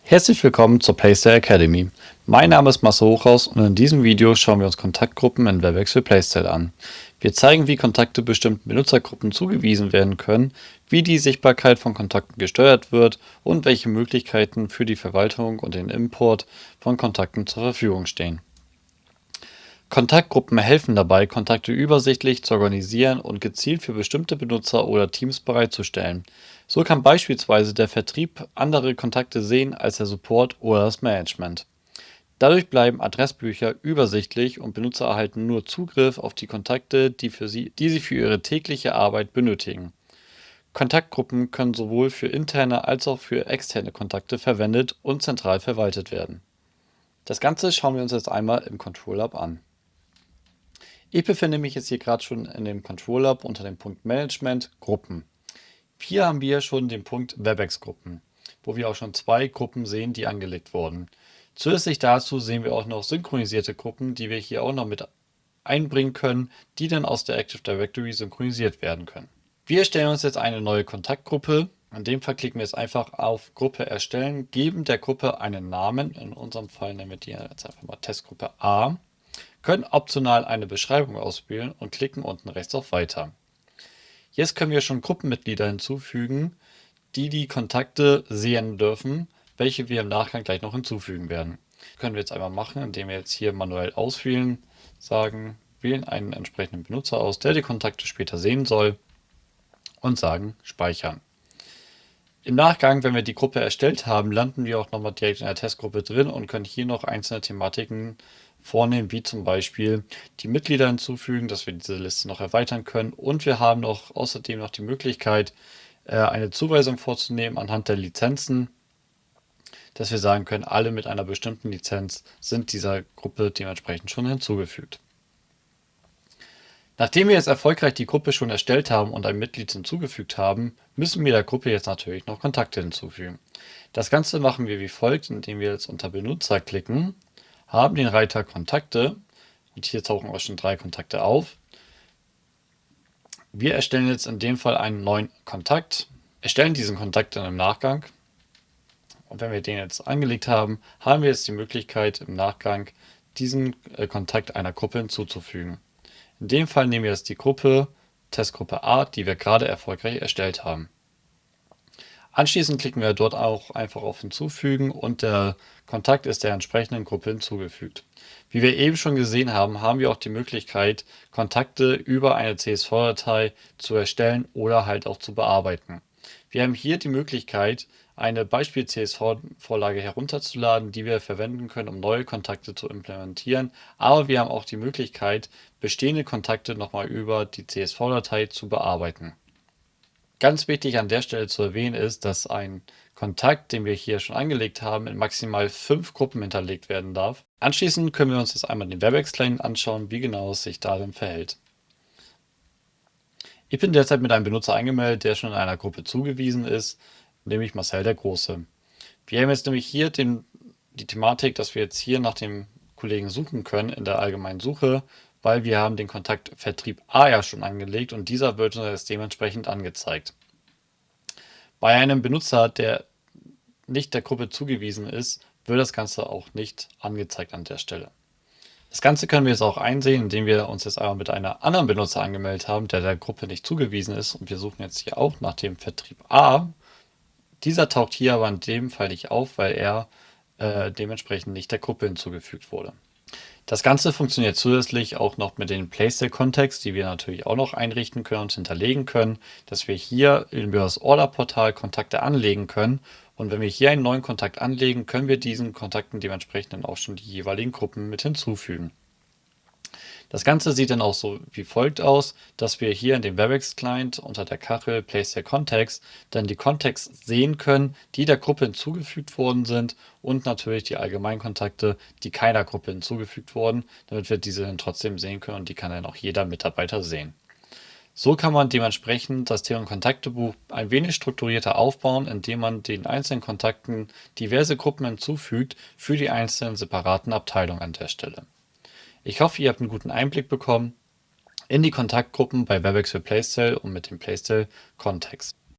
Herzlich willkommen zur Playstyle Academy. Mein Name ist Marcel Hochhaus und in diesem Video schauen wir uns Kontaktgruppen in Webex für Playstyle an. Wir zeigen, wie Kontakte bestimmten Benutzergruppen zugewiesen werden können, wie die Sichtbarkeit von Kontakten gesteuert wird und welche Möglichkeiten für die Verwaltung und den Import von Kontakten zur Verfügung stehen. Kontaktgruppen helfen dabei, Kontakte übersichtlich zu organisieren und gezielt für bestimmte Benutzer oder Teams bereitzustellen. So kann beispielsweise der Vertrieb andere Kontakte sehen als der Support oder das Management. Dadurch bleiben Adressbücher übersichtlich und Benutzer erhalten nur Zugriff auf die Kontakte, die sie für ihre tägliche Arbeit benötigen. Kontaktgruppen können sowohl für interne als auch für externe Kontakte verwendet und zentral verwaltet werden. Das Ganze schauen wir uns jetzt einmal im Control Hub an. Ich befinde mich jetzt hier gerade schon in dem Control Hub unter dem Punkt Management Gruppen. Hier haben wir schon den Punkt Webex Gruppen, wo wir auch schon 2 Gruppen sehen, die angelegt wurden. Zusätzlich dazu sehen wir auch noch synchronisierte Gruppen, die wir hier auch noch mit einbringen können, die dann aus der Active Directory synchronisiert werden können. Wir erstellen uns jetzt eine neue Kontaktgruppe. In dem Fall klicken wir jetzt einfach auf Gruppe erstellen, geben der Gruppe einen Namen. In unserem Fall nennen wir die jetzt einfach mal Testgruppe A. Können optional eine Beschreibung auswählen und klicken unten rechts auf Weiter. Jetzt können wir schon Gruppenmitglieder hinzufügen, die die Kontakte sehen dürfen, welche wir im Nachgang gleich noch hinzufügen werden. Das können wir jetzt einmal machen, indem wir jetzt hier manuell auswählen, sagen, wählen einen entsprechenden Benutzer aus, der die Kontakte später sehen soll und sagen Speichern. Im Nachgang, wenn wir die Gruppe erstellt haben, landen wir auch nochmal direkt in der Testgruppe drin und können hier noch einzelne Thematiken vornehmen, wie zum Beispiel die Mitglieder hinzufügen, dass wir diese Liste noch erweitern können. Und wir haben außerdem noch die Möglichkeit, eine Zuweisung vorzunehmen anhand der Lizenzen, dass wir sagen können, alle mit einer bestimmten Lizenz sind dieser Gruppe dementsprechend schon hinzugefügt. Nachdem wir jetzt erfolgreich die Gruppe schon erstellt haben und ein Mitglied hinzugefügt haben, müssen wir der Gruppe jetzt natürlich noch Kontakte hinzufügen. Das Ganze machen wir wie folgt, indem wir jetzt unter Benutzer klicken, haben den Reiter Kontakte und hier tauchen auch schon 3 Kontakte auf. Wir erstellen jetzt in dem Fall einen neuen Kontakt, erstellen diesen Kontakt dann im Nachgang und wenn wir den jetzt angelegt haben, haben wir jetzt die Möglichkeit im Nachgang diesen Kontakt einer Gruppe hinzuzufügen. In dem Fall nehmen wir jetzt die Gruppe Testgruppe A, die wir gerade erfolgreich erstellt haben. Anschließend klicken wir dort auch einfach auf Hinzufügen und der Kontakt ist der entsprechenden Gruppe hinzugefügt. Wie wir eben schon gesehen haben, haben wir auch die Möglichkeit, Kontakte über eine CSV-Datei zu erstellen oder halt auch zu bearbeiten. Wir haben hier die Möglichkeit, eine Beispiel-CSV-Vorlage herunterzuladen, die wir verwenden können, um neue Kontakte zu implementieren. Aber wir haben auch die Möglichkeit, bestehende Kontakte nochmal über die CSV-Datei zu bearbeiten. Ganz wichtig an der Stelle zu erwähnen ist, dass ein Kontakt, den wir hier schon angelegt haben, in maximal 5 Gruppen hinterlegt werden darf. Anschließend können wir uns jetzt einmal den Webex-Client anschauen, wie genau es sich darin verhält. Ich bin derzeit mit einem Benutzer angemeldet, der schon in einer Gruppe zugewiesen ist, nämlich Marcel der Große. Wir haben jetzt nämlich hier die Thematik, dass wir jetzt hier nach dem Kollegen suchen können in der allgemeinen Suche, weil wir haben den Kontakt Vertrieb A ja schon angelegt und dieser wird uns jetzt dementsprechend angezeigt. Bei einem Benutzer, der nicht der Gruppe zugewiesen ist, wird das Ganze auch nicht angezeigt an der Stelle. Das Ganze können wir jetzt auch einsehen, indem wir uns jetzt einmal mit einem anderen Benutzer angemeldet haben, der Gruppe nicht zugewiesen ist und wir suchen jetzt hier auch nach dem Vertrieb A. Dieser taucht hier aber in dem Fall nicht auf, weil er dementsprechend nicht der Gruppe hinzugefügt wurde. Das Ganze funktioniert zusätzlich auch noch mit den Playstyle-Kontext, die wir natürlich auch noch einrichten können und hinterlegen können, dass wir hier über das Order-Portal Kontakte anlegen können. Und wenn wir hier einen neuen Kontakt anlegen, können wir diesen Kontakten dementsprechend dann auch schon die jeweiligen Gruppen mit hinzufügen. Das Ganze sieht dann auch so wie folgt aus, dass wir hier in dem Webex-Client unter der Kachel Playstyle Context dann die Contacts sehen können, die der Gruppe hinzugefügt worden sind und natürlich die allgemeinen Kontakte, die keiner Gruppe hinzugefügt wurden, damit wir diese dann trotzdem sehen können und die kann dann auch jeder Mitarbeiter sehen. So kann man dementsprechend das Thema Kontaktebuch ein wenig strukturierter aufbauen, indem man den einzelnen Kontakten diverse Gruppen hinzufügt für die einzelnen separaten Abteilungen an der Stelle. Ich hoffe, ihr habt einen guten Einblick bekommen in die Kontaktgruppen bei Webex für Playstyle und mit dem Playstyle Kontext.